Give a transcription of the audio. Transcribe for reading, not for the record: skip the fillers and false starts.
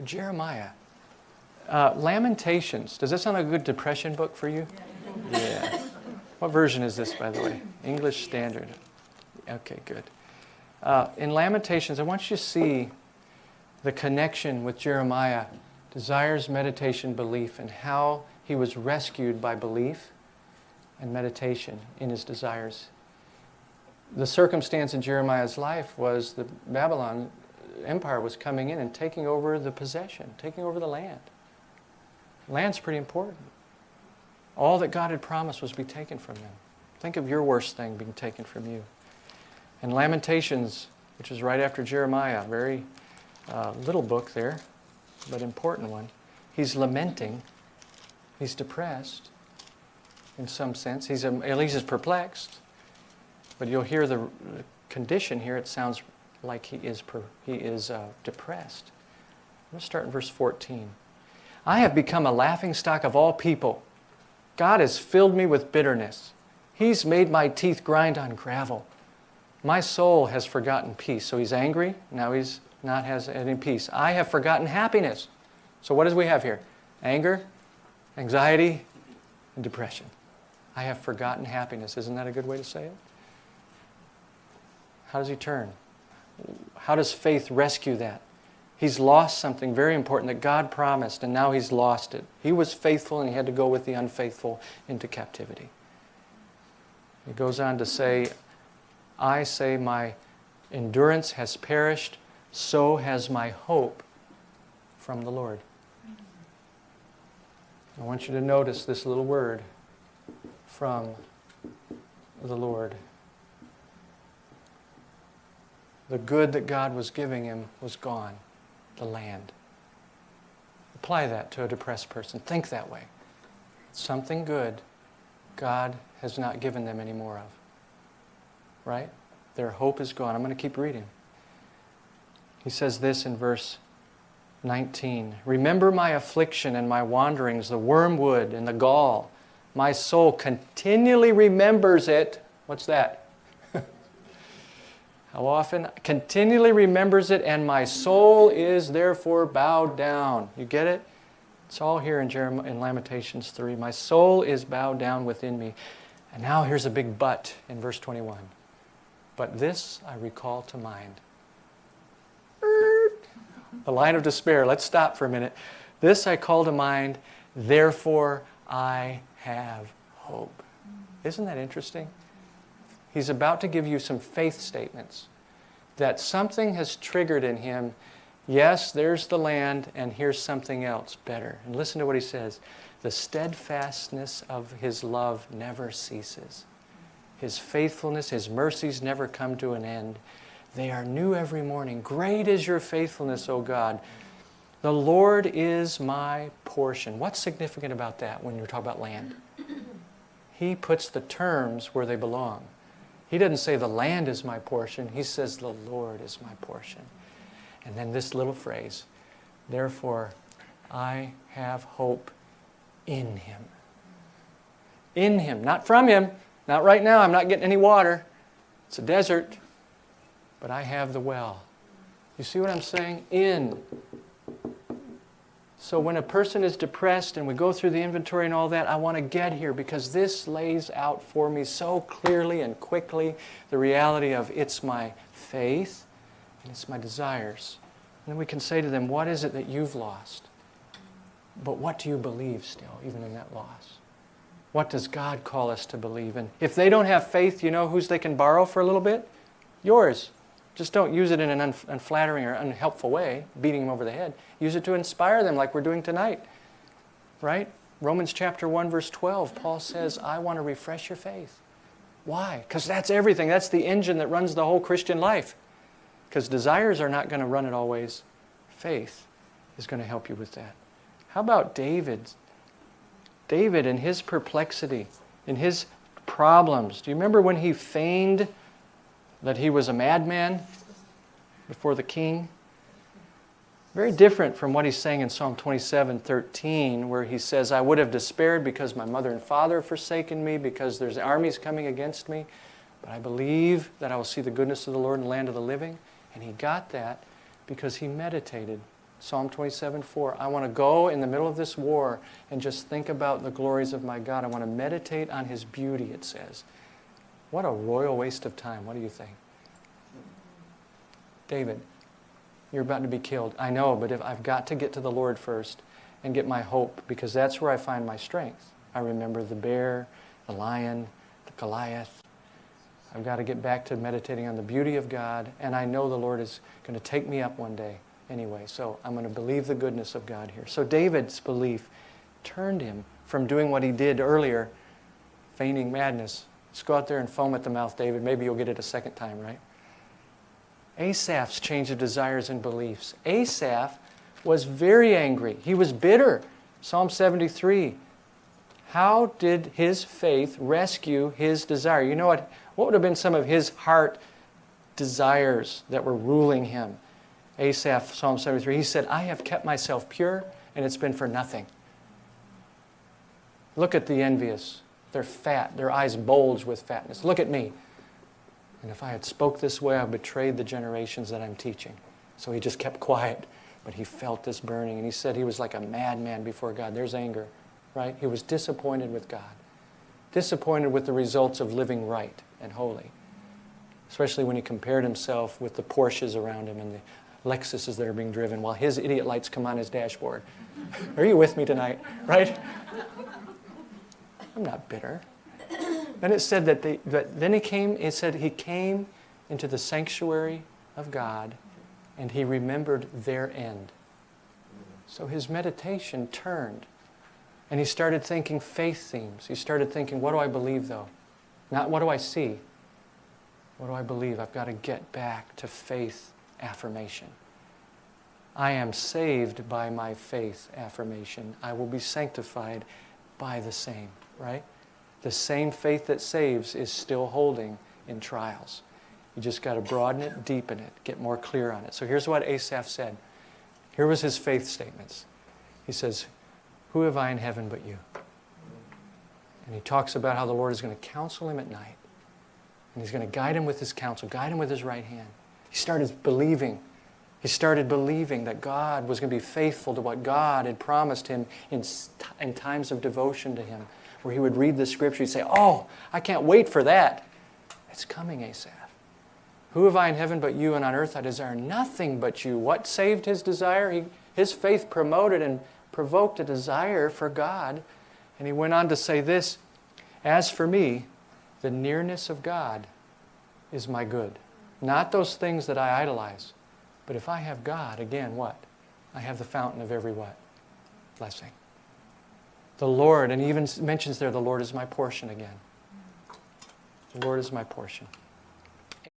Jeremiah. Lamentations. Does that sound like a good depression book for you? Yeah. What version is this, by the way? English Standard. Okay, good. In Lamentations, I want you to see the connection with Jeremiah, desires, meditation, belief, and how he was rescued by belief and meditation in his desires. The circumstance in Jeremiah's life was the Babylon Empire was coming in and taking over the possession, taking over the land. Land's pretty important. All that God had promised was to be taken from them. Think of your worst thing being taken from you. And Lamentations, which is right after Jeremiah, very little book there, but important one. He's lamenting. He's depressed in some sense. At least he's perplexed. But you'll hear the condition here. It sounds like he is depressed. I'm going to start in verse 14. I have become a laughingstock of all people. God has filled me with bitterness. He's made my teeth grind on gravel. My soul has forgotten peace. So he's angry. Now he's not has any peace. I have forgotten happiness. So what do we have here? Anger, anxiety, and depression. I have forgotten happiness. Isn't that a good way to say it? How does he turn? How does faith rescue that? He's lost something very important that God promised, and now he's lost it. He was faithful, and he had to go with the unfaithful into captivity. He goes on to say, I say my endurance has perished, so has my hope from the Lord. I want you to notice this little word, from the Lord. The good that God was giving him was gone, the land. Apply that to a depressed person. Think that way. Something good God has not given them any more of. Right? Their hope is gone. I'm going to keep reading. He says this in verse 19. Remember my affliction and my wanderings, the wormwood and the gall. My soul continually remembers it. What's that? How often? Continually remembers it, and my soul is therefore bowed down. You get it? It's all here in Lamentations 3. My soul is bowed down within me. And now here's a big but in verse 21. But this I recall to mind. The line of despair. Let's stop for a minute. This I call to mind, therefore I have hope. Isn't that interesting? He's about to give you some faith statements that something has triggered in him. Yes, there's the land, and here's something else better. And listen to what he says. The steadfastness of his love never ceases. His faithfulness, his mercies never come to an end. They are new every morning. Great is your faithfulness, O God. The Lord is my portion. What's significant about that when you're talking about land? He puts the terms where they belong. He doesn't say the land is my portion. He says the Lord is my portion. And then this little phrase, therefore I have hope in Him. In Him, not from Him. Not right now, I'm not getting any water. It's a desert. But I have the well. You see what I'm saying? In. So when a person is depressed and we go through the inventory and all that, I want to get here because this lays out for me so clearly and quickly the reality of it's my faith and it's my desires. And then we can say to them, what is it that you've lost? But what do you believe still, even in that loss? What does God call us to believe in? If they don't have faith, you know whose they can borrow for a little bit? Yours. Just don't use it in an unflattering or unhelpful way, beating them over the head. Use it to inspire them like we're doing tonight. Right? Romans chapter 1, verse 12, Paul says, I want to refresh your faith. Why? Because that's everything. That's the engine that runs the whole Christian life. Because desires are not going to run it always. Faith is going to help you with that. How about David? David in his perplexity, in his problems. Do you remember when he feigned that he was a madman before the king? Very different from what he's saying in Psalm 27:13, where he says, I would have despaired because my mother and father have forsaken me, because there's armies coming against me, but I believe that I will see the goodness of the Lord in the land of the living. And he got that because he meditated Psalm 27:4. I want to go in the middle of this war and just think about the glories of my God. I want to meditate on His beauty, it says. What a royal waste of time. What do you think? David, you're about to be killed. I know, but if I've got to get to the Lord first and get my hope, because that's where I find my strength. I remember the bear, the lion, the Goliath. I've got to get back to meditating on the beauty of God, and I know the Lord is going to take me up one day anyway, so I'm going to believe the goodness of God here. So David's belief turned him from doing what he did earlier, feigning madness. Let's go out there and foam at the mouth, David. Maybe you'll get it a second time, right? Asaph's change of desires and beliefs. Asaph was very angry. He was bitter. Psalm 73. How did his faith rescue his desire? You know what would have been some of his heart desires that were ruling him? Asaph, Psalm 73, he said, I have kept myself pure, and it's been for nothing. Look at the envious. They're fat. Their eyes bulge with fatness. Look at me. And if I had spoke this way, I betrayed the generations that I'm teaching. So he just kept quiet. But he felt this burning. And he said he was like a madman before God. There's anger, right? He was disappointed with God. Disappointed with the results of living right and holy. Especially when he compared himself with the Porsches around him and the Lexuses that are being driven while his idiot lights come on his dashboard. Are you with me tonight? Right? I'm not bitter. Then it said he came into the sanctuary of God and he remembered their end. So his meditation turned and he started thinking faith themes. He started thinking, what do I believe though? Not what do I see? What do I believe? I've got to get back to faith affirmation. I am saved by my faith affirmation. I will be sanctified by the same, right? The same faith that saves is still holding in trials. You just got to broaden it, deepen it, get more clear on it. So here's what Asaph said. Here was his faith statements. He says, who have I in heaven but you? And he talks about how the Lord is going to counsel him at night. And he's going to guide him with his counsel, guide him with his right hand. He started believing that God was going to be faithful to what God had promised him in times of devotion to him, where he would read the scripture, he'd say, oh, I can't wait for that. It's coming, Asaph. Who have I in heaven but you, and on earth I desire nothing but you. What saved his desire? His faith promoted and provoked a desire for God. And he went on to say this, as for me, the nearness of God is my good. Not those things that I idolize. But if I have God, again, what? I have the fountain of every what? Blessing. The Lord, and he even mentions there, the Lord is my portion again. The Lord is my portion.